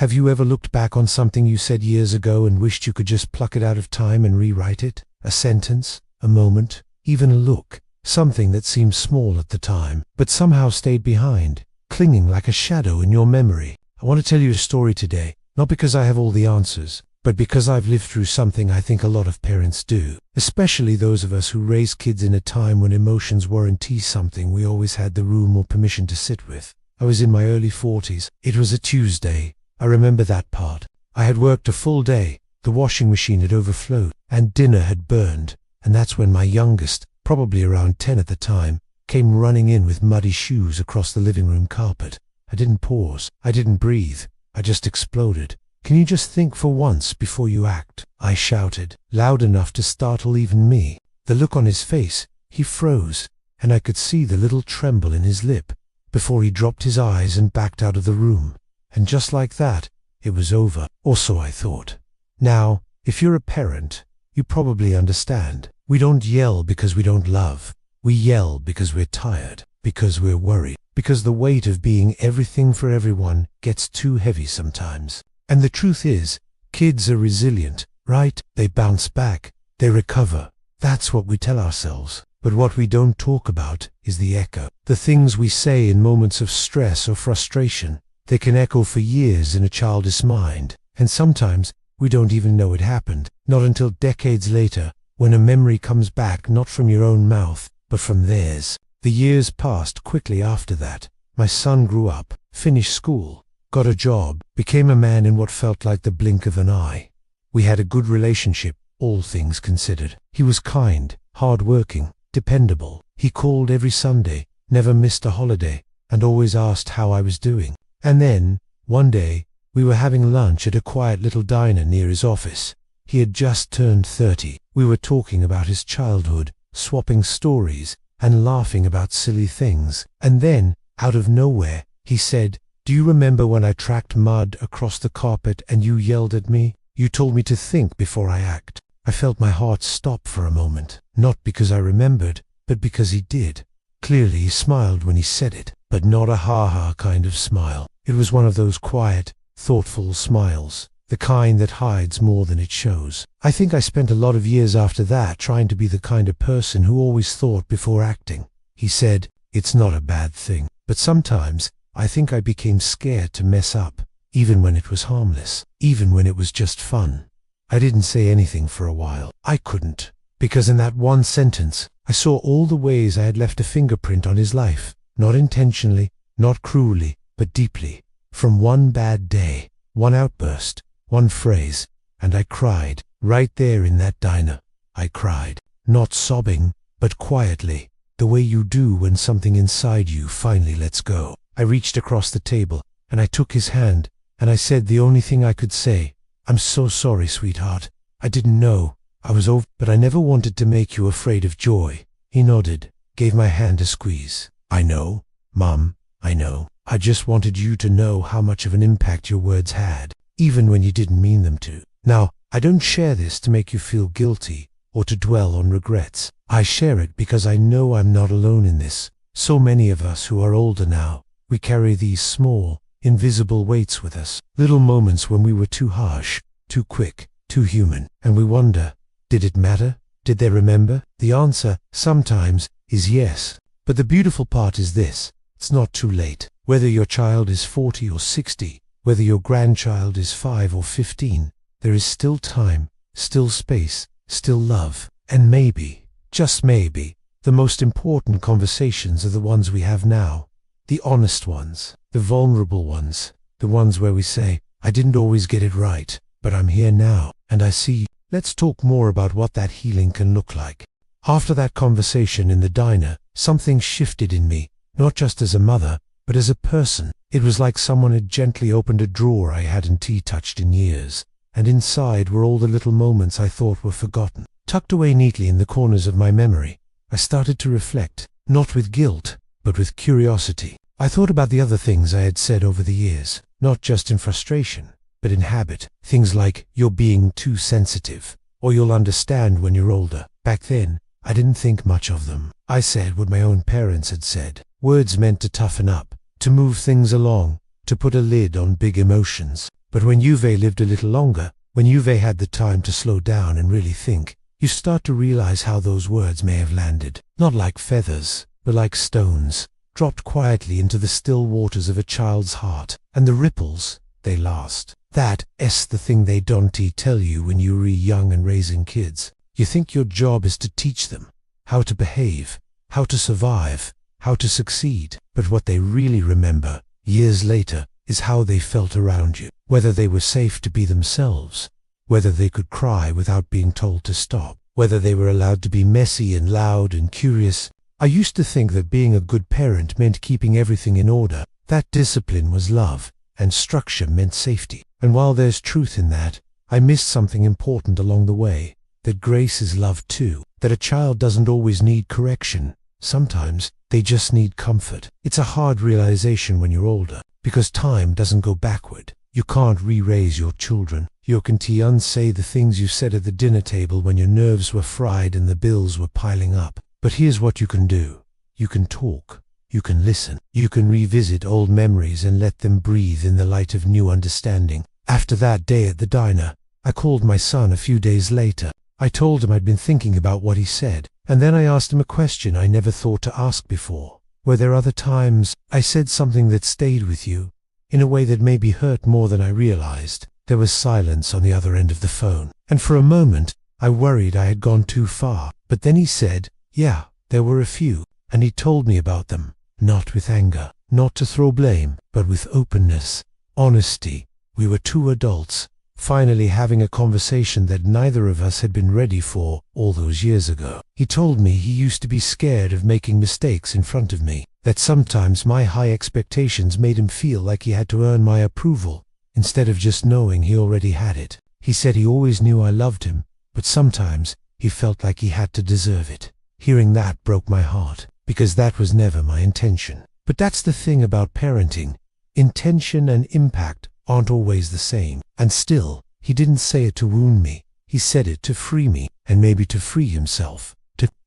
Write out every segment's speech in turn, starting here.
Have you ever looked back on something you said years ago and wished you could just pluck it out of time and rewrite it? A sentence, a moment, even a look, something that seemed small at the time, but somehow stayed behind, clinging like a shadow in your memory. I want to tell you a story today, not because I have all the answers, but because I've lived through something I think a lot of parents do, especially those of us who raised kids in a time when emotions weren't something we always had the room or permission to sit with. I was in my early 40s. It was a Tuesday. I remember that part. I had worked a full day, the washing machine had overflowed, and dinner had burned, and that's when my youngest, probably around 10 at the time, came running in with muddy shoes across the living room carpet. I didn't pause. I didn't breathe. I just exploded. "Can you just think for once before you act?" I shouted, loud enough to startle even me. The look on his face, he froze, and I could see the little tremble in his lip before he dropped his eyes and backed out of the room. And just like that, it was over, or so I thought. Now, if you're a parent, you probably understand. We don't yell because we don't love. We yell because we're tired, because we're worried, because the weight of being everything for everyone gets too heavy sometimes. And the truth is, kids are resilient, right? They bounce back, they recover. That's what we tell ourselves. But what we don't talk about is the echo. The things we say in moments of stress or frustration. They can echo for years in a childish mind. And sometimes we don't even know it happened. Not until decades later, when a memory comes back not from your own mouth, but from theirs. The years passed quickly after that. My son grew up, finished school, got a job, became a man in what felt like the blink of an eye. We had a good relationship, all things considered. He was kind, hard-working, dependable. He called every Sunday, never missed a holiday, and always asked how I was doing. And then, one day, we were having lunch at a quiet little diner near his office. He had just turned 30. We were talking about his childhood, swapping stories, and laughing about silly things. And then, out of nowhere, he said, "Do you remember when I tracked mud across the carpet and you yelled at me? You told me to think before I act." I felt my heart stop for a moment, not because I remembered, but because he did. Clearly he smiled when he said it, but not a ha-ha kind of smile. It was one of those quiet, thoughtful smiles, the kind that hides more than it shows. I think I spent a lot of years after that trying to be the kind of person who always thought before acting. He said, "It's not a bad thing." But sometimes, I think I became scared to mess up, even when it was harmless, even when it was just fun. I didn't say anything for a while. I couldn't, because in that one sentence, I saw all the ways I had left a fingerprint on his life, not intentionally, not cruelly, but deeply. From one bad day, one outburst, one phrase, and I cried, right there in that diner. I cried, not sobbing, but quietly, the way you do when something inside you finally lets go. I reached across the table, and I took his hand, and I said the only thing I could say, "I'm so sorry, sweetheart. I didn't know. I was over, but I never wanted to make you afraid of joy." He nodded, gave my hand a squeeze. "I know, Mom, I know. I just wanted you to know how much of an impact your words had, even when you didn't mean them to." Now, I don't share this to make you feel guilty or to dwell on regrets. I share it because I know I'm not alone in this. So many of us who are older now, we carry these small, invisible weights with us. Little moments when we were too harsh, too quick, too human. And we wonder, did it matter? Did they remember? The answer, sometimes, is yes. But the beautiful part is this: it's not too late. Whether your child is 40 or 60, whether your grandchild is 5 or 15, there is still time, still space, still love. And maybe, just maybe, the most important conversations are the ones we have now. The honest ones, the vulnerable ones, the ones where we say, "I didn't always get it right, but I'm here now, and I see you." Let's talk more about what that healing can look like. After that conversation in the diner, something shifted in me, not just as a mother, but as a person. It was like someone had gently opened a drawer I hadn't touched in years, and inside were all the little moments I thought were forgotten. Tucked away neatly in the corners of my memory, I started to reflect, not with guilt, but with curiosity. I thought about the other things I had said over the years, not just in frustration, but in habit. Things like, "You're being too sensitive," or "You'll understand when you're older." Back then, I didn't think much of them. I said what my own parents had said. Words meant to toughen up, to move things along, to put a lid on big emotions. But when you've lived a little longer, when you've had the time to slow down and really think, you start to realize how those words may have landed, not like feathers, but like stones, dropped quietly into the still waters of a child's heart. And the ripples, they last. That's the thing they don't tell you when you're young and raising kids. You think your job is to teach them how to behave, how to survive, how to succeed. But what they really remember, years later, is how they felt around you, whether they were safe to be themselves, whether they could cry without being told to stop, whether they were allowed to be messy and loud and curious. I used to think that being a good parent meant keeping everything in order, that discipline was love, and structure meant safety. And while there's truth in that, I missed something important along the way, that grace is love too, that a child doesn't always need correction. Sometimes they just need comfort. It's a hard realization when you're older, because time doesn't go backward. You can't re-raise your children. You can't unsay the things you said at the dinner table when your nerves were fried and the bills were piling up. But here's what you can do. You can talk. You can listen. You can revisit old memories and let them breathe in the light of new understanding. After that day at the diner, I called my son a few days later. I told him I'd been thinking about what he said, and then I asked him a question I never thought to ask before. Were there other times I said something that stayed with you, in a way that maybe hurt more than I realized? There was silence on the other end of the phone, and for a moment I worried I had gone too far. But then he said, yeah, there were a few, and he told me about them, not with anger, not to throw blame, but with openness, honesty. We were two adults, finally having a conversation that neither of us had been ready for all those years ago. He told me he used to be scared of making mistakes in front of me, that sometimes my high expectations made him feel like he had to earn my approval, instead of just knowing he already had it. He said he always knew I loved him, but sometimes he felt like he had to deserve it. Hearing that broke my heart, because that was never my intention. But that's the thing about parenting. Intention and impact aren't always the same. And still, he didn't say it to wound me. He said it to free me, and maybe to free himself.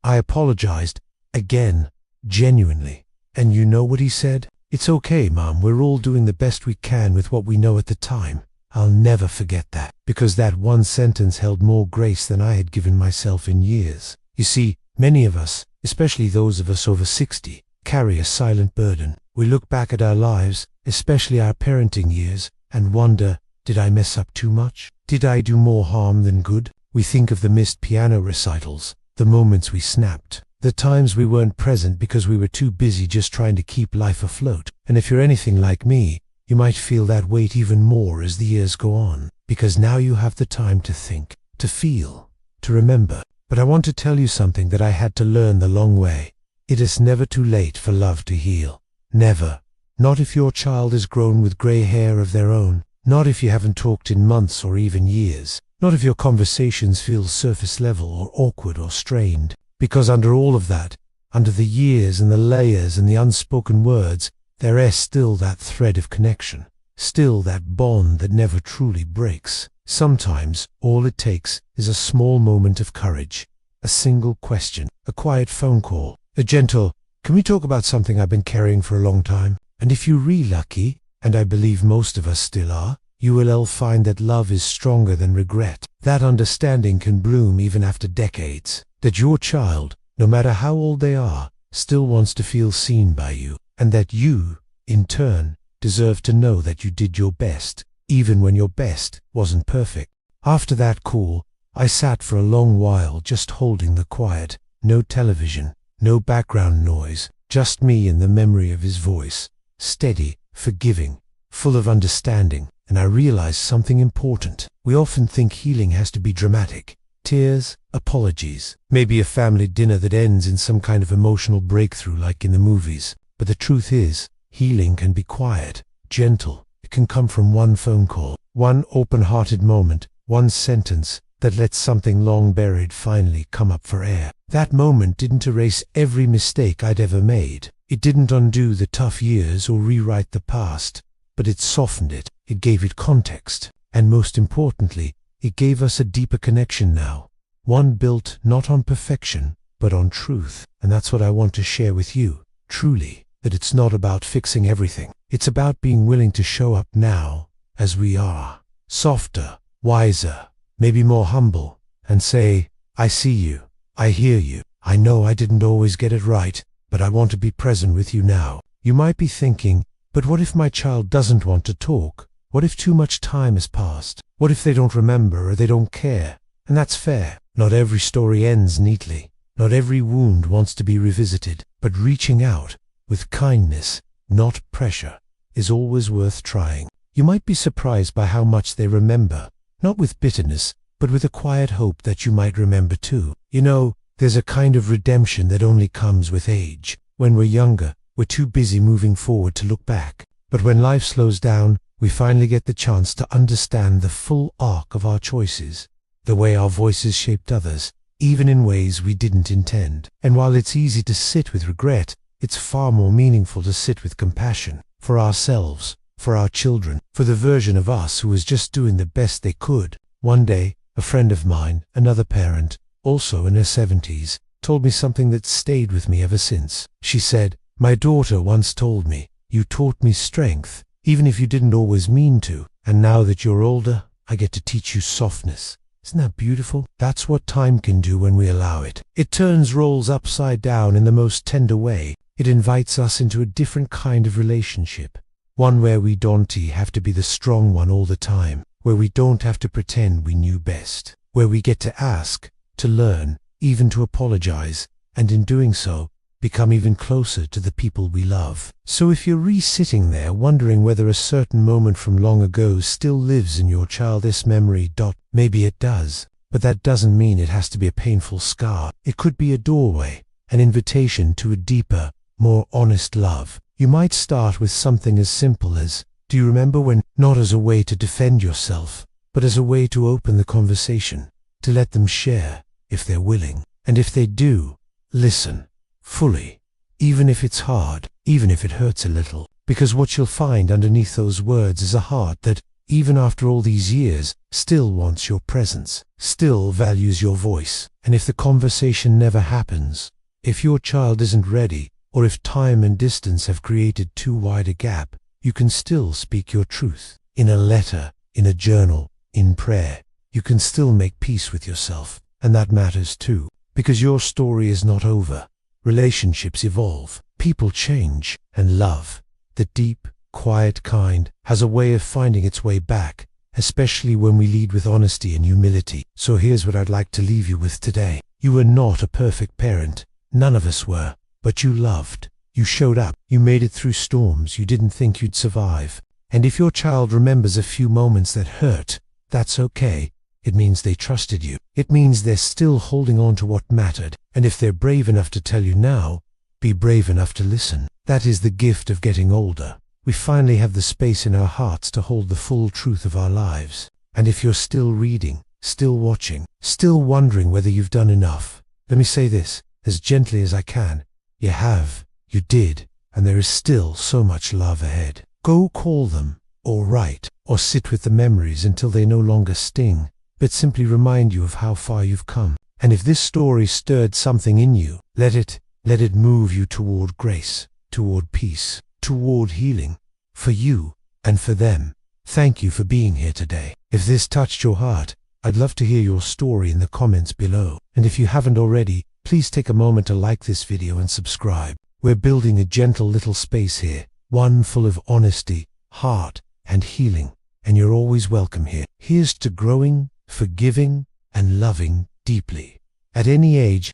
I apologized, again, genuinely. And you know what he said? It's okay, Mom, we're all doing the best we can with what we know at the time. I'll never forget that, because that one sentence held more grace than I had given myself in years. You see, many of us, especially those of us over 60, carry a silent burden. We look back at our lives, especially our parenting years, and wonder, did I mess up too much? Did I do more harm than good? We think of the missed piano recitals, the moments we snapped, the times we weren't present because we were too busy just trying to keep life afloat. And if you're anything like me, you might feel that weight even more as the years go on, because now you have the time to think, to feel, to remember. But I want to tell you something that I had to learn the long way. It is never too late for love to heal. Never. Not if your child is grown with gray hair of their own. Not if you haven't talked in months or even years. Not if your conversations feel surface level or awkward or strained. Because under all of that, under the years and the layers and the unspoken words, there is still that thread of connection. Still that bond that never truly breaks. Sometimes all it takes is a small moment of courage. A single question. A quiet phone call. A gentle, can we talk about something I've been carrying for a long time? And if you're really lucky, and I believe most of us still are, you will find that love is stronger than regret. That understanding can bloom even after decades. That your child, no matter how old they are, still wants to feel seen by you. And that you, in turn, deserve to know that you did your best, even when your best wasn't perfect. After that call, I sat for a long while just holding the quiet. No television, no background noise, just me and the memory of his voice. Steady, forgiving, full of understanding. And I realized something important. We often think healing has to be dramatic. Tears, apologies, maybe a family dinner that ends in some kind of emotional breakthrough like in the movies. But the truth is, healing can be quiet, gentle. It can come from one phone call, one open-hearted moment, one sentence that lets something long buried finally come up for air. That moment didn't erase every mistake I'd ever made. It didn't undo the tough years or rewrite the past, but it softened it. It gave it context. And most importantly, it gave us a deeper connection now. One built not on perfection, but on truth. And that's what I want to share with you. Truly, that it's not about fixing everything. It's about being willing to show up now as we are, softer, wiser, maybe more humble, and say, I see you, I hear you, I know I didn't always get it right, but I want to be present with you now. You might be thinking, but what if my child doesn't want to talk? What if too much time has passed? What if they don't remember or they don't care? And that's fair. Not every story ends neatly. Not every wound wants to be revisited. But reaching out, with kindness, not pressure, is always worth trying. You might be surprised by how much they remember, not with bitterness, but with a quiet hope that you might remember too. You know, there's a kind of redemption that only comes with age. When we're younger, we're too busy moving forward to look back. But when life slows down, we finally get the chance to understand the full arc of our choices, the way our voices shaped others, even in ways we didn't intend. And while it's easy to sit with regret, it's far more meaningful to sit with compassion, for ourselves, for our children, for the version of us who was just doing the best they could. One day, a friend of mine, another parent, also in her 70s, told me something that stayed with me ever since. She said, "My daughter once told me, you taught me strength, even if you didn't always mean to, and now that you're older, I get to teach you softness." Isn't that beautiful? That's what time can do when we allow it. It turns roles upside down in the most tender way. It invites us into a different kind of relationship. One where we don't have to be the strong one all the time, where we don't have to pretend we knew best, where we get to ask, to learn, even to apologize, and in doing so, become even closer to the people we love. So if you're re-sitting there wondering whether a certain moment from long ago still lives in your childish memory, maybe it does, but that doesn't mean it has to be a painful scar. It could be a doorway, an invitation to a deeper, more honest love. You might start with something as simple as, do you remember when? Not as a way to defend yourself, but as a way to open the conversation, to let them share, if they're willing. And if they do, listen fully, even if it's hard, even if it hurts a little, because what you'll find underneath those words is a heart that, even after all these years, still wants your presence, still values your voice. And if the conversation never happens, if your child isn't ready, or if time and distance have created too wide a gap, you can still speak your truth. In a letter, in a journal, in prayer, you can still make peace with yourself. And that matters too, because your story is not over. Relationships evolve, people change, and love, the deep, quiet kind, has a way of finding its way back, especially when we lead with honesty and humility. So here's what I'd like to leave you with today. You were not a perfect parent, none of us were, but you loved, you showed up, you made it through storms you didn't think you'd survive. And if your child remembers a few moments that hurt, that's okay. It means they trusted you. It means they're still holding on to what mattered. And if they're brave enough to tell you now, be brave enough to listen. That is the gift of getting older. We finally have the space in our hearts to hold the full truth of our lives. And if you're still reading, still watching, still wondering whether you've done enough, let me say this, as gently as I can. You have, you did, and there is still so much love ahead. Go call them, or write, or sit with the memories until they no longer sting, but simply remind you of how far you've come. And if this story stirred something in you, let it move you toward grace, toward peace, toward healing, for you and for them. Thank you for being here today. If this touched your heart, I'd love to hear your story in the comments below. And if you haven't already, please take a moment to like this video and subscribe. We're building a gentle little space here, one full of honesty, heart, and healing. And you're always welcome here. Here's to growing, forgiving, and loving deeply. At any age,